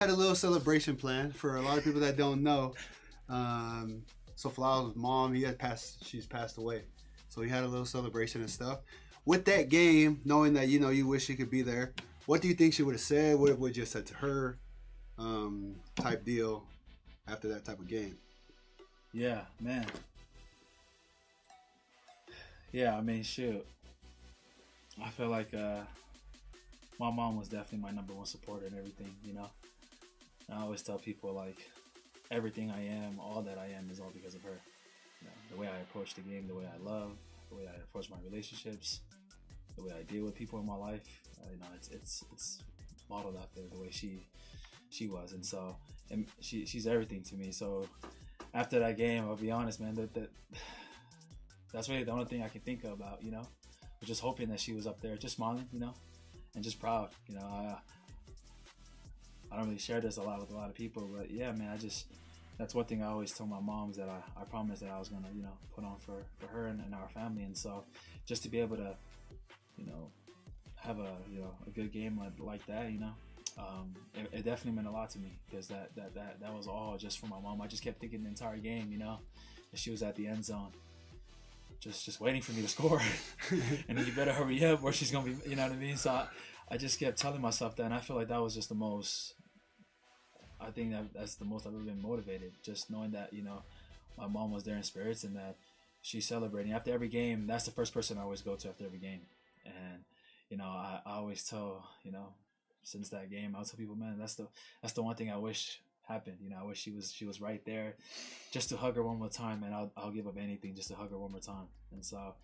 Had a little celebration plan for a lot of people that don't know. So Flowers' mom, she's passed away. So he had a little celebration and stuff. With that game, knowing that you wish she could be there, what do you think she would have said? What would you have said to her? Type deal after that type of game. Yeah, man. Yeah, I mean, shoot. I feel like my mom was definitely my number one supporter in everything, I always tell people, like, everything I am, all that I am is all because of her. The way I approach the game, the way I love, the way I approach my relationships, the way I deal with people in my life, it's modeled out there the way she was. And so she's everything to me. So after that game, I'll be honest, man, that's really the only thing I can think about, just hoping that she was up there just smiling, and just proud. I don't really share this a lot with a lot of people, but yeah, man, that's one thing I always tell my moms, that I promised that I was gonna, put on for her and our family. And so just to be able to, have a good game like that, it definitely meant a lot to me, because that was all just for my mom. I just kept thinking the entire game, that she was at the end zone, just waiting for me to score. And then you better hurry up, or she's gonna be, you know what I mean? So I just kept telling myself that, and I feel like that was just the most. I think that's the most I've ever been motivated, just knowing that, my mom was there in spirits, and that she's celebrating after every game. That's the first person I always go to after every game. And I always tell, since that game, I'll tell people, man, that's the one thing I wish happened. I wish she was right there, just to hug her one more time, and I'll give up anything just to hug her one more time. And so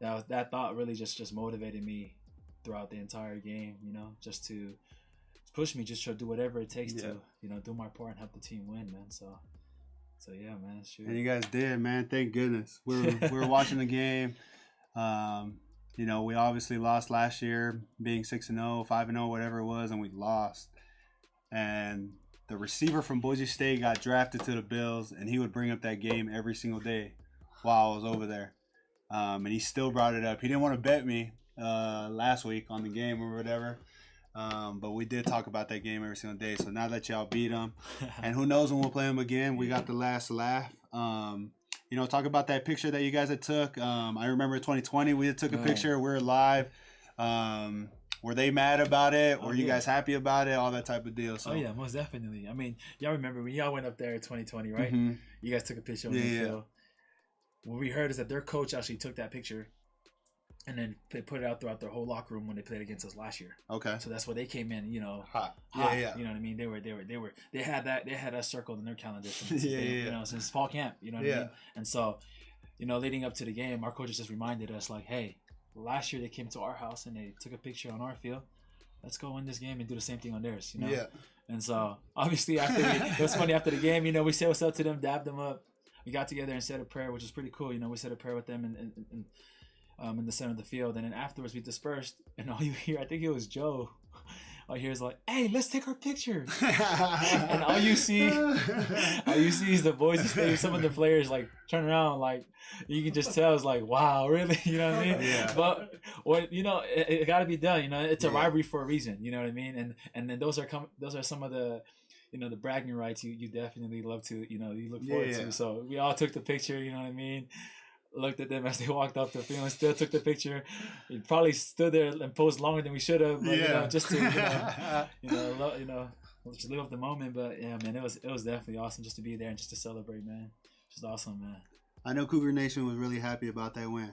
that thought really just motivated me throughout the entire game, just to push me, just to do whatever it takes to, do my part and help the team win, man. So yeah, man. Shoot. And you guys did, man. Thank goodness. We were watching the game. We obviously lost last year, being 6-0, 5-0, whatever it was, and we lost. And the receiver from Boise State got drafted to the Bills, and he would bring up that game every single day while I was over there. And he still brought it up. He didn't want to bet me last week on the game or whatever. But we did talk about that game every single day. So now that y'all beat them, and who knows when we'll play them again, we got the last laugh. Talk about that picture that you guys had took. I remember 2020, we took a picture. We were live. Were they mad about it? Were you guys happy about it? All that type of deal. So. Oh, yeah, most definitely. I mean, y'all remember when y'all went up there in 2020, right? Mm-hmm. You guys took a picture on the field. What we heard is that their coach actually took that picture, and then they put it out throughout their whole locker room when they played against us last year. Okay. So that's why they came in, hot. Yeah. You know what I mean? They had that circled in their calendar since fall camp. You know what I mean? And so, leading up to the game, our coaches just reminded us, like, hey, last year they came to our house and they took a picture on our field. Let's go win this game and do the same thing on theirs. Yeah. And so obviously it was funny after the game. We said what's up to them, dabbed them up. We got together and said a prayer, which is pretty cool. We said a prayer with them in the center of the field, and then afterwards we dispersed, and all you hear, I think it was Joe, all you hear is like, hey, let's take our picture. And all you see is the Boise State, some of the players like turn around, like you can just tell, it's like, wow, really? You know what I mean? Yeah. But it got to be done. It's a rivalry for a reason. You know what I mean? And then those are some of the the bragging rights you definitely love to you look forward to. So we all took the picture. You know what I mean? Looked at them as they walked off the field and still took the picture. We probably stood there and posed longer than we should have, but just to just live up the moment. But yeah, man, it was definitely awesome just to be there and just to celebrate, man. Just awesome, man. I know Cougar Nation was really happy about that win.